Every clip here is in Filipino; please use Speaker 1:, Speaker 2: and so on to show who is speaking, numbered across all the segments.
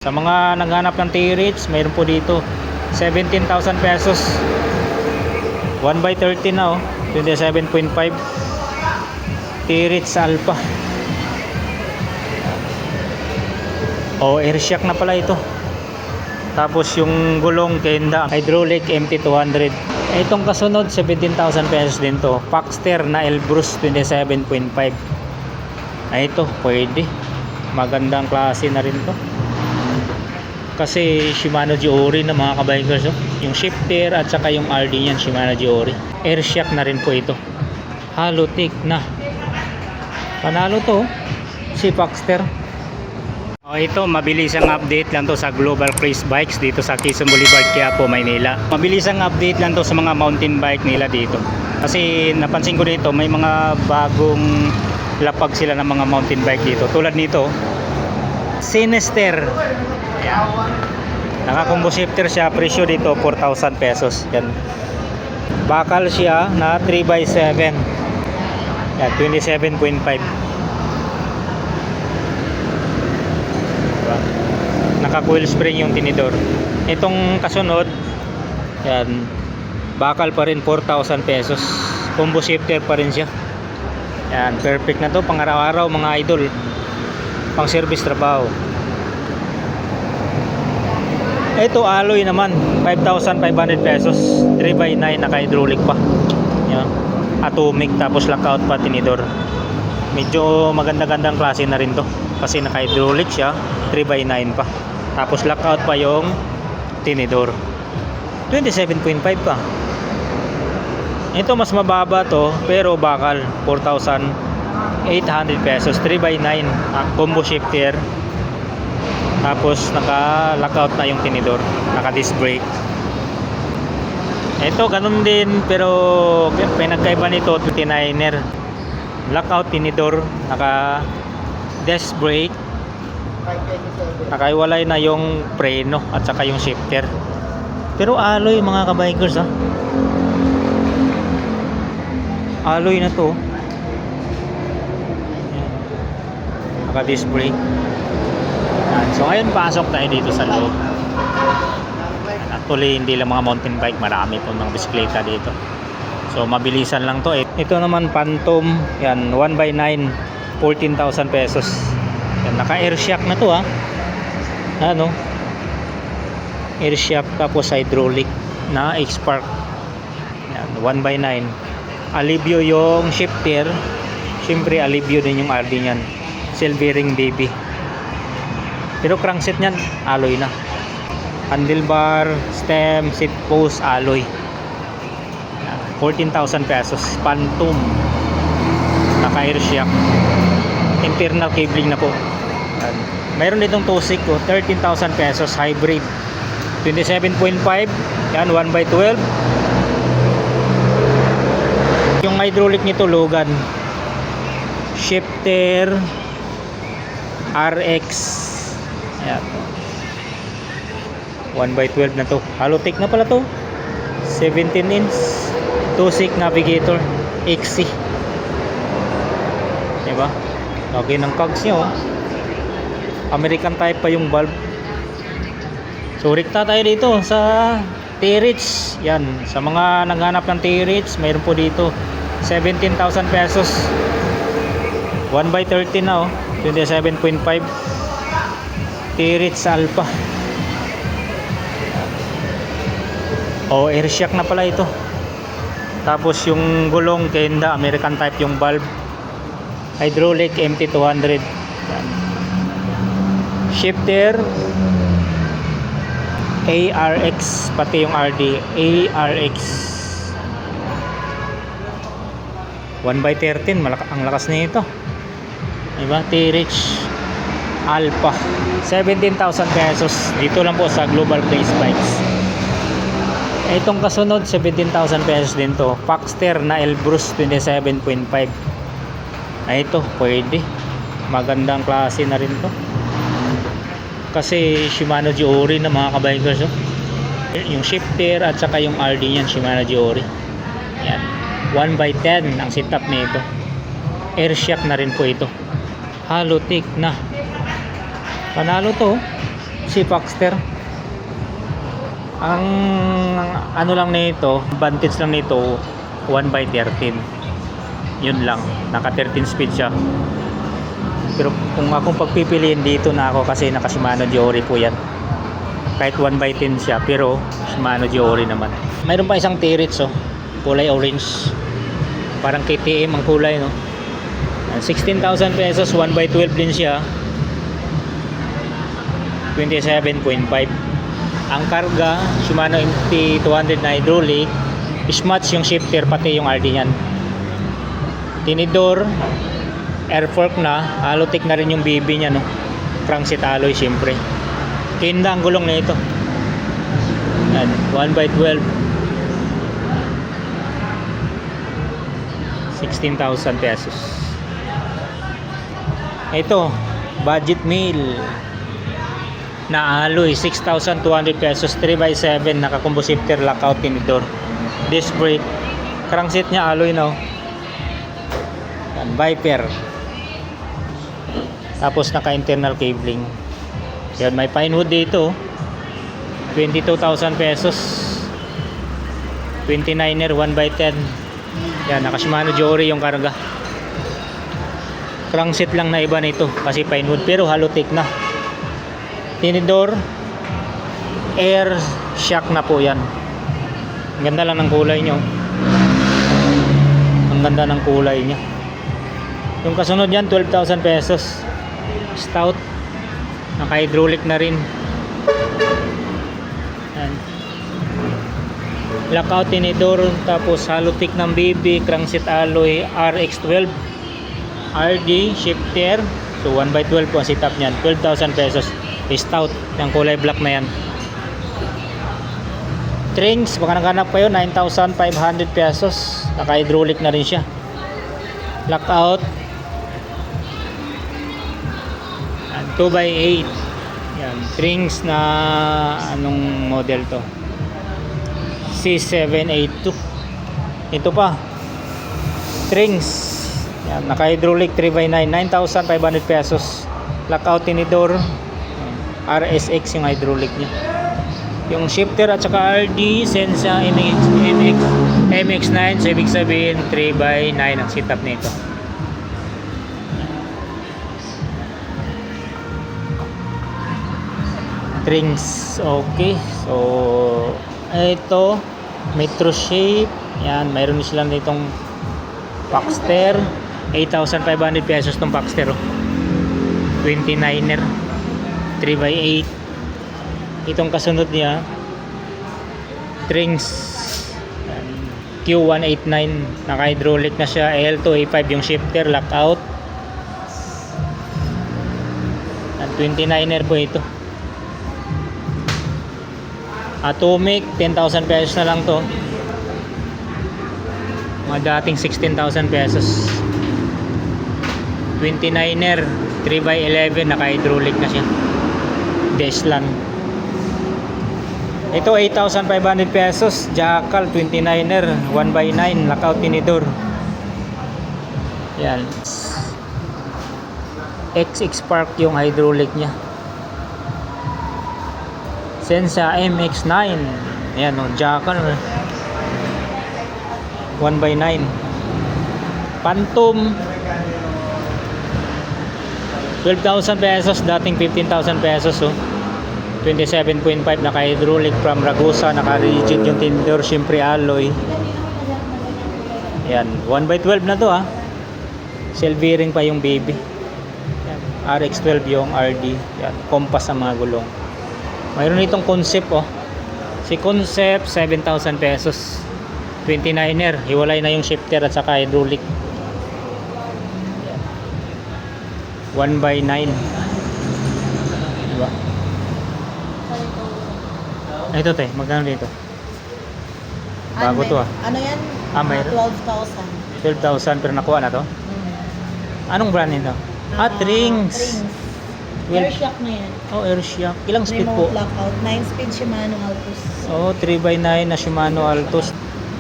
Speaker 1: Sa mga naghanap ng T-Reach, mayroon po dito 17,000 pesos. 1/13 na 27.5 T-Reach Alpha. Air shock na pala ito. Tapos yung gulong Kenda hydraulic MT200. Itong kasunod 17,000 pesos din to. Paxter na Elbrus 27.5. Ito pwede. Magandang klase na rin to. Kasi Shimano Giori na mga kabikers, yung shifter at saka yung RD niyan Shimano Giori. Air shock na rin po ito. Halotic na. Panalo to si Paxter. Ito mabilis ang update lang to sa Global Craze Bikes dito sa Quezon Boulevard, Quiapo, Maynila. Mabilis ang update lang to sa mga mountain bike nila dito. Kasi napansin ko dito may mga bagong lapag sila ng mga mountain bike dito. Tulad nito, Sinister. Naka-combo shifter siya, presyo dito 4,000 pesos. Yan. Bakal siya na 3x7. Yan, 27.5. Diba? Naka-coil spring yung tinidor. Itong kasunod, yan, bakal pa rin 4,000 pesos. Combo shifter pa rin siya. Yan, perfect na to pang araw-araw mga idol. Pang service trabaho. Ito alloy naman 5,500 pesos, 3x9 naka hydraulic pa. Yan. Atomic tapos lockout pa tinidor. Medyo maganda-gandang klase na rin to kasi naka hydraulic siya, 3x9 pa. Tapos lockout pa yung tinidor. 27.5 pa. Ito mas mababa to pero bakal 4,800 pesos, 3x9 combo shifter. Tapos naka lockout na yung tinidor, naka disc brake. Ito ganun din pero pinagkaiba nito 29er. Lockout tinidor, naka disc brake. Nakaiwalay na yung preno at saka yung shifter. Pero alloy mga kabikers alloy na to. Naka disc brake. So ngayon pasok tayo dito sa loob. Actually hindi lang mga mountain bike, marami po mga bisikleta dito. So mabilisan lang to. Ito naman Phantom, yan 1x9, 14,000 pesos. Yan, naka air shock na to ano, air shock tapos hydraulic na X-Spark. Yan 1x9. Alivio yung shifter. Siyempre alivio din yung RD nyan, Silvering baby. Pero crankset niyan alloy na. Handlebar, stem, seat post alloy. 14,000 pesos. Phantom. Naka air shock. Internal cabling na po. Mayroon ditong Tosik 13,000 pesos hybrid. 27.5. Yan 1x12. Yung hydraulic nito Logan. Shifter RX. Ayan. 1x12 na to. Halotic na pala to. 17 inch. Tosik navigator. XC. Diba? Okay ng cogs nyo. American type pa yung valve. So rikta tayo dito sa T-Reach. Yan. Sa mga naghanap ng T-Reach, mayroon po dito 17,000 pesos. 1x13 na 27.5 T-Reach Alpha. Air shock na pala ito. Tapos yung gulong Kenda American type yung valve. Hydraulic MT200. Shifter ARX, pati yung RD ARX. 1x13, ang lakas nito. Diba? T-Reach Alpha, 17,000 pesos. Dito lang po sa Global Craze Bikes. Itong kasunod 17,000 pesos din to. Paxter na Elbrus 27.5. Ito pwede. Magandang klase na rin to. Kasi Shimano Giori na mga kabikers yung shifter at saka yung RD niyan Shimano Giori. Yan. 1x10 ang setup nito. Air shock na rin po ito. Halotic na. Panalo to Maxi Paxter. Ang ano lang nito, advantage lang nito 1/13. Yun lang, naka 13 speed siya. Pero kung akong pagpipiliin, dito na ako kasi naka Shimano Giori po yan. Kahit 1/10 siya, pero Shimano Giori naman. Mayroon pa isang T-Rex, oh, kulay orange. Parang KTM ang kulay, no? 16,000 pesos, 1/12 din siya. 27.5. Ang karga, Shimano MT200 na hydraulic, smatch yung shifter pati yung RD niyan. Tinidor, air fork na, Alotech na rin yung BB niya, no? Crankset alloy syempre. Kinda ang gulong na ito. Yan, 1/12. 16,000 pesos. Ito, budget meal na alloy, 6,200 pesos, 3x7, naka-combo shifter, lockout, tinidor, disc brake, crankset niya alloy, no? Yan, Viper, tapos naka-internal cabling. Yan, may pine wood dito, 22,000 pesos, 29er, 1/10. Yan, naka Shimano Giori yung karga. Crankset lang na iba nito kasi pine wood, pero Halotech na. Tinidor, air shock na po yan. Ang ganda lang ng kulay nyo. Ang ganda ng kulay nya. Yung kasunod yan, 12,000 pesos. Stout, naka hydraulic na rin. Yan. Lockout, tinidor, tapos Halotech ng BB, crankset alloy, RX12, RD, shifter. So 1/12 po ang setup nyan, 12,000 pesos. Stout, yung kulay black na yan. Trings, baka naghanap kayo, 9,500 pesos. Naka hydraulic na rin siya. Lockout, 2x8. Yan, trings na anong model to? C782. Ito pa, trings, yan, naka hydraulic, 3x9, 9,500 pesos. Lockout, tinidor, RSX yung hydraulic niya. Yung shifter at saka RD, Sensa MX9, so ibig sabihin 3x9 ang setup nito. Trings, okay. So ito, Metro Shape. Yan, mayroon silang ditong Paxter, 8,500 pesos tong Paxter, 29er, 3x8. Itong kasunod niya, Trings, Q189, naka hydraulic na siya, L2A5 yung shifter, lockout. 29er po ito. Atomic, 10,000 pesos na lang to. Mga dating 16,000 pesos. 29er, 3x11, naka hydraulic na siya. Deslan. Ito 8,500 pesos, Jackal, 29er, 1x9, lockout, tinidor. Yan. XX Spark yung hydraulic nya. Sensa MX9. Ayan o, Jackal, 1x9. Phantom, 12,000 pesos, dating 15,000 pesos, oh. 27.5, naka hydraulic from Ragusa, naka rigid yung tinidor, syempre alloy. Yan, 1/12 na to, ha. Shell bearing pa yung baby. Yan, RX12 yung RD. Yan, compass ang mga gulong. Mayroon itong Concept, oh. Si Concept, 7,000 pesos. 29er, hiwalay na yung shifter at saka hydraulic. 1x9. Diba? Ito te, magkano dito? Bago to, ah.
Speaker 2: Ano yan?
Speaker 1: Mayroon.
Speaker 2: 12,000.
Speaker 1: 12,000 pero nakuha na to? Anong brand nito? Trings.
Speaker 2: Air shock na yan.
Speaker 1: Oh, air shock. Ilang speed po?
Speaker 2: Remote lockout. 9 speed Shimano Altus.
Speaker 1: Oh, 3x9 na Shimano Altus.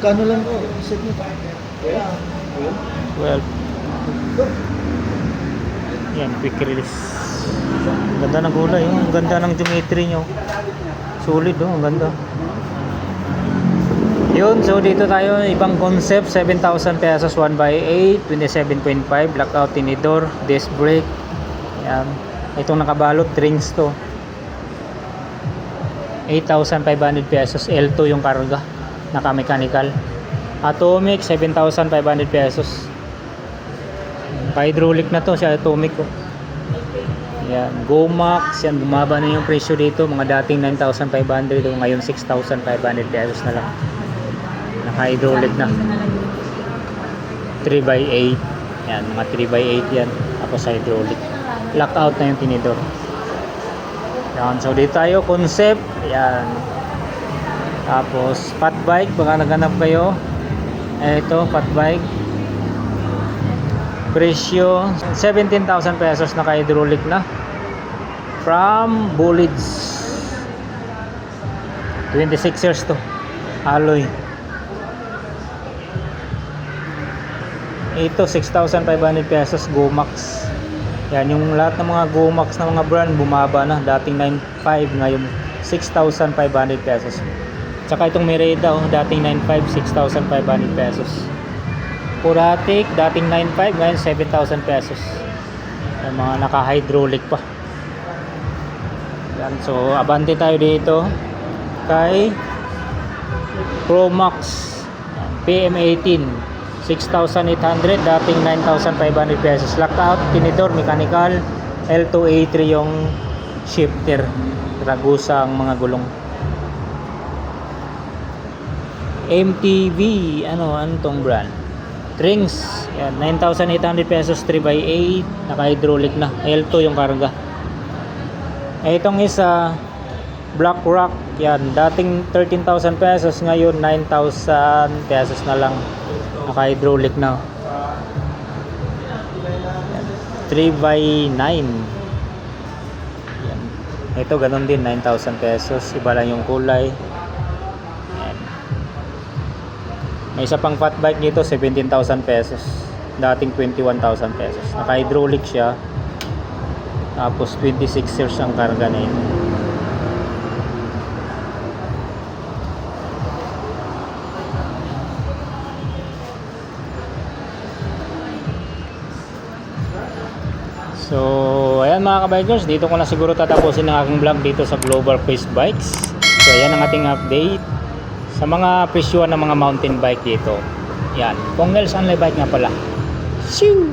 Speaker 3: Kano lang po? Set mo pa?
Speaker 1: 12. Yan, quick release. Ganda ng kulay, oh. Ang ganda ng geometry nyo. Solid, oh. Ang ganda. Yun, so dito tayo, ibang concept, 7,000 pesos, 1x8, 27.5, blackout tinidor, disc brake. Yan. Itong nakabalot, rings to. 8,500 pesos, L2 yung karga, naka-mechanical. Atomic, 7,500 pesos. Pa-hydraulic na to, siya atomic ko. Yan, Gomax, yan, bumaba na yung presyo dito, mga dating 9,500, ngayon 6,500 pesos na lang. Naka-hydraulic na. 3x8. Yan, mga 3x8 yan. Tapos hydraulic. Lockout na yung tinidor. Yan, so dito tayo, concept. Yan. Tapos, fat bike, baka naghanap kayo. Ito, fat bike. Presyo, 17,000 pesos, naka-hydraulic na. From Bullets. 26 years to. Alloy. Ito 6,500 pesos Gomax. Yan yung lahat ng mga Gomax na mga brand bumaba na, dating 9,500 ngayon 6,500 pesos. Tsaka itong Merida, oh, dating 9,500 6,500 pesos. Puratic dating 9,500 ngayon 7,000 pesos. Yung mga naka-hydraulic pa. Yan, so abante tayo dito kay Promax PM18 6,800, dating 9,500 pesos. Lockout, tinidor, mechanical, L2A3 yung shifter. Ragusa ang mga gulong. MTV, ano tong brand? Rings, yan, 9,800 pesos, 3x8, naka-hydraulic na. L2 yung karga. Itong isa, Black Rock, yan, dating 13,000 pesos, ngayon 9,000 pesos na lang. Naka-hydraulic na. 3x9. Yan. Ito ganun din, 9,000 pesos. Iba lang yung kulay. Yan. May isa pang fat bike dito, 17,000 pesos. Dating 21,000 pesos. Naka-hydraulic siya. Tapos 26 years ang karga na ito. So, ayan mga kabikers, dito ko na siguro tatapusin ang aking vlog dito sa Global Pace Bikes. So, ayan ang ating update sa mga presyuan ng mga mountain bike dito. Yan, Ponggel Sunlight Bike nga pala. Shoo!